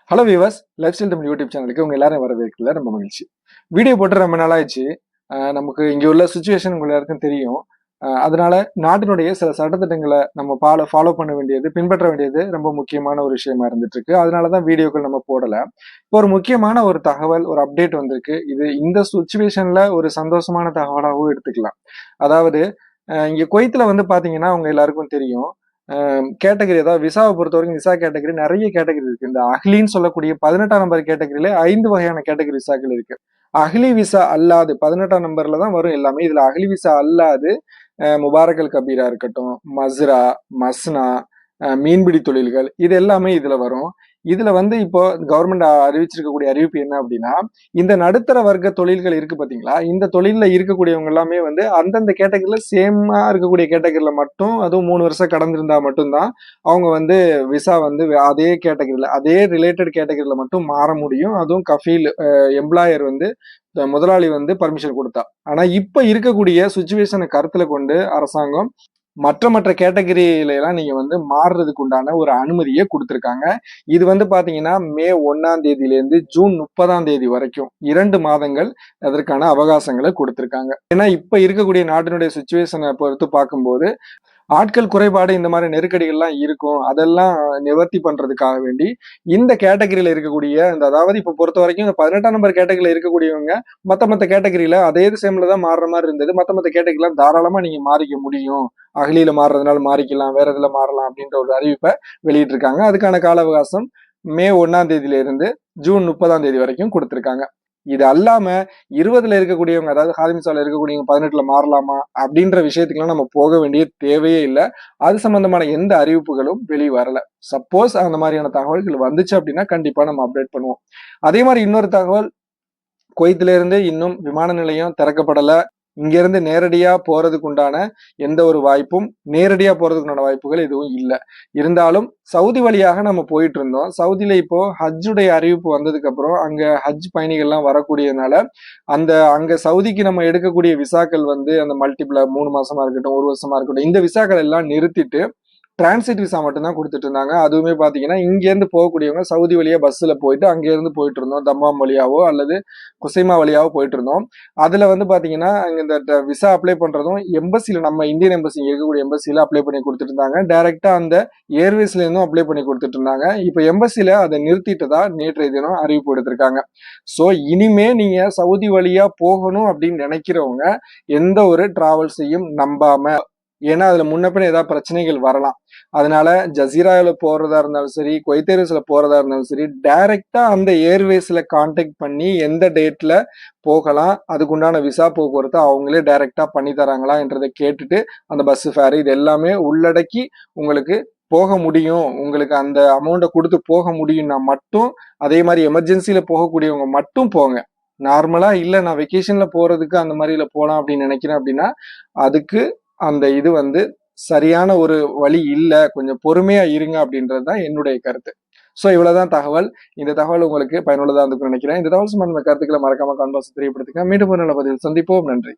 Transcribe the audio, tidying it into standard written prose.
Hello viewers, life style Tamil YouTube சேனலுக்கு உங்க எல்லாரும் வரவேற்கல ரொம்ப மகிழ்ச்சி. வீடியோ போட்டு ரொம்ப நாளாச்சு. நமக்கு இங்க உள்ள சுச்சுவேஷன் உங்க எல்லாருக்கும் தெரியும். அதனால நாட்டினுடைய சில சட்டத்திட்டங்களை நம்ம ஃபாலோ பண்ண வேண்டியது, பின்பற்ற வேண்டியது ரொம்ப முக்கியமான ஒரு விஷயமா இருந்துட்டு இருக்கு. அதனாலதான் வீடியோக்கள் நம்ம போடல. இப்போ ஒரு முக்கியமான ஒரு தகவல், ஒரு அப்டேட் வந்திருக்கு. இது இந்த சுச்சுவேஷன்ல ஒரு சந்தோஷமான தகவலாகவும் எடுத்துக்கலாம். அதாவது இங்க குவைத்துல வந்து பாத்தீங்கன்னா உங்க எல்லாருக்கும் தெரியும். கேட்டகரி, அதாவது விசாவை பொறுத்த வரைக்கும் விசா கேட்டகரி நிறைய கேட்டகரி இருக்கு. இந்த அஹ்லின்னு சொல்லக்கூடிய 18ஆம் நம்பர் கேட்டகரியில 5 வகையான கேட்டகரி விசாக்கள் இருக்கு. அஹ்லி விசா அல்லாது 18ஆம் நம்பர்ல தான் வரும் எல்லாமே. இதுல அஹ்லி விசா அல்லாது முபாரக் அல் கபீரா இருக்கட்டும், மஸ்ரா, மஸ்னா, மீன்பிடி தொழில்கள், இது எல்லாமே இதுல வரும். இதுல வந்து இப்போ கவர்மெண்ட் அறிவிச்சிருக்கக்கூடிய அறிவிப்பு என்ன அப்படின்னா, இந்த நடுத்தர வர்க்க தொழில்கள் இருக்கு பாத்தீங்களா, இந்த தொழில்ல இருக்கக்கூடியவங்க எல்லாமே வந்து அந்தந்த கேட்டகரியில சேமா இருக்கக்கூடிய கேட்டகரியில மட்டும், அதுவும் 3 வருஷம் கடந்திருந்தா மட்டும்தான் அவங்க வந்து விசா வந்து அதே கேட்டகரியில, அதே ரிலேட்டட் கேட்டகரியில மட்டும் மாற முடியும். அதுவும் கஃபீல் எம்ப்ளாயர் வந்து முதலாளி வந்து பர்மிஷன் கொடுத்தா. ஆனா இப்ப இருக்கக்கூடிய சுச்சுவேஷனை கருத்துல கொண்டு அரசாங்கம் மற்ற கேட்டகரியில எல்லாம் நீங்க வந்து மாறுறதுக்கு உண்டான ஒரு அனுமதியை கொடுத்திருக்காங்க. இது வந்து பாத்தீங்கன்னா மே 1ஆம் தேதியிலிருந்து ஜூன் 30ஆம் தேதி வரைக்கும் 2 மாதங்கள் அதற்கான அவகாசங்களை கொடுத்திருக்காங்க. ஏன்னா இப்ப இருக்கக்கூடிய நாட்டினுடைய சுச்சுவேஷனை பொறுத்து பார்க்கும்போது ஆட்கள் குறைபாடு, இந்த மாதிரி நெருக்கடிகள்லாம் இருக்கும். அதெல்லாம் நிவர்த்தி பண்றதுக்காக வேண்டி இந்த கேட்டகரியில இருக்கக்கூடிய அதாவது இப்ப பொறுத்த வரைக்கும் இந்த 18ஆம் நம்பர் கேட்டகரியில இருக்கக்கூடியவங்க மத்த கேட்டகரியில அதே சேம்ல தான் மாறுற மாதிரி இருந்தது. மத்த கேட்டகரியில தாராளமா நீங்க மாறிக்க முடியும். அகலியில மாறுறதுனால மாறிக்கலாம், வேற இதுல மாறலாம் அப்படின்ற ஒரு அறிவிப்பை வெளியிட்டு இருக்காங்க. அதுக்கான கால அவகாசம் மே 1ஆம் தேதியில இருந்து ஜூன் 30ஆம் தேதி வரைக்கும் கொடுத்திருக்காங்க. இது அல்லாம 20ல இருக்கக்கூடியவங்க, அதாவது ஹாதிமிசால இருக்கக்கூடியவங்க 18ல மாறலாமா அப்படின்ற விஷயத்துக்குலாம் நம்ம போக வேண்டிய தேவையே இல்லை. அது சம்பந்தமான எந்த அறிவிப்புகளும் வெளி வரல. சப்போஸ் அந்த மாதிரியான தகவல்கள் வந்துச்சு அப்படின்னா கண்டிப்பா நம்ம அப்டேட் பண்ணுவோம். அதே மாதிரி இன்னொரு தகவல், குவைத்தில இருந்து இன்னும் விமான நிலையம் திறக்கப்படல. இங்க இருந்து நேரடியா போறதுக்கு உண்டான எந்த ஒரு வாய்ப்பும், நேரடியா போறதுக்கு உண்டான வாய்ப்புகள் எதுவும் இல்லை. இருந்தாலும் சவுதி வழியாக நம்ம போயிட்டு இருந்தோம். சவுதியில இப்போ ஹஜ்ஜுடைய அறிவிப்பு வந்ததுக்கு அப்புறம் அங்க ஹஜ் பயணிகள்லாம் வரக்கூடியதுனால அங்க சவுதிக்கு நம்ம எடுக்கக்கூடிய விசாக்கள் வந்து அந்த மல்டிபிள 3 மாசமா இருக்கட்டும், 1 வருஷமா இருக்கட்டும், இந்த விசாக்கள் எல்லாம் நிறுத்திட்டு டிரான்சிட் விசா மட்டும் தான் கொடுத்துட்டு இருந்தாங்க. அதுவுமே பாத்தீங்கன்னா இங்க இருந்து போகக்கூடியவங்க சவுதி வழியா பஸ்ல போயிட்டு அங்க இருந்து போயிட்டு இருந்தோம். தம்மாம் வழியாவோ அல்லது குசைமா வழியாவோ போயிட்டு இருந்தோம். அதுல வந்து பாத்தீங்கன்னா அங்க இந்த விசா அப்ளை பண்றதும் எம்பசில, நம்ம இந்தியன் எம்பசி இருக்கக்கூடிய எம்பசில அப்ளை பண்ணி கொடுத்துட்டு இருந்தாங்க. டைரக்டா அந்த ஏர்வேஸ்ல இருந்தும் அப்ளை பண்ணி கொடுத்துட்டு இருந்தாங்க. இப்ப எம்பசில அதை நிறுத்திட்டதா நேற்றைய தினம் அறிவிப்பு எடுத்திருக்காங்க. சோ இனிமே நீங்க சவுதி வழியா போகணும் அப்படின்னு நினைக்கிறவங்க எந்த ஒரு டிராவல்ஸையும் நம்பாம, ஏன்னா அதுல முன்ன பின்ன ஏதாவது பிரச்சனைகள் வரலாம். அதனால ஜசீரால போறதா இருந்தாலும் சரி, குவைத் ஏர்வேஸ்ல போறதா இருந்தாலும் சரி, டைரக்டா அந்த ஏர்வேஸ்ல கான்டாக்ட் பண்ணி எந்த டேட்ல போகலாம், அதுக்குண்டான விசா போக்குவரத்து அவங்களே டைரக்டா பண்ணி தராங்களா என்றதை கேட்டுட்டு அந்த பஸ் ஃபேர் இது எல்லாமே உள்ளடக்கி உங்களுக்கு போக முடியும், உங்களுக்கு அந்த அமௌண்ட்டை கொடுத்து போக முடியும்னா மட்டும், அதே மாதிரி எமர்ஜென்சில போகக்கூடியவங்க மட்டும் போங்க. நார்மலா இல்ல நான் வெக்கேஷன்ல போறதுக்கு அந்த மாதிரில போலாம் அப்படின்னு நினைக்கிறேன் அப்படின்னா அதுக்கு அந்த இது வந்து சரியான ஒரு வழி இல்ல. கொஞ்சம் பொறுமையா இருங்க அப்படின்றதுதான் என்னுடைய கருத்து. சோ இவ்வளவுதான் தகவல். இந்த தகவல் உங்களுக்கு பயனுள்ளதா இருக்கும்னு நினைக்கிறேன். இந்த தகவல் சம்பந்தமான கருத்துக்களை மறக்காம கமெண்ட் பாக்ஸ்ல தெரியப்படுத்துங்க. மீண்டும் ஒரு நல்ல பதிவில் சந்திப்போம். நன்றி.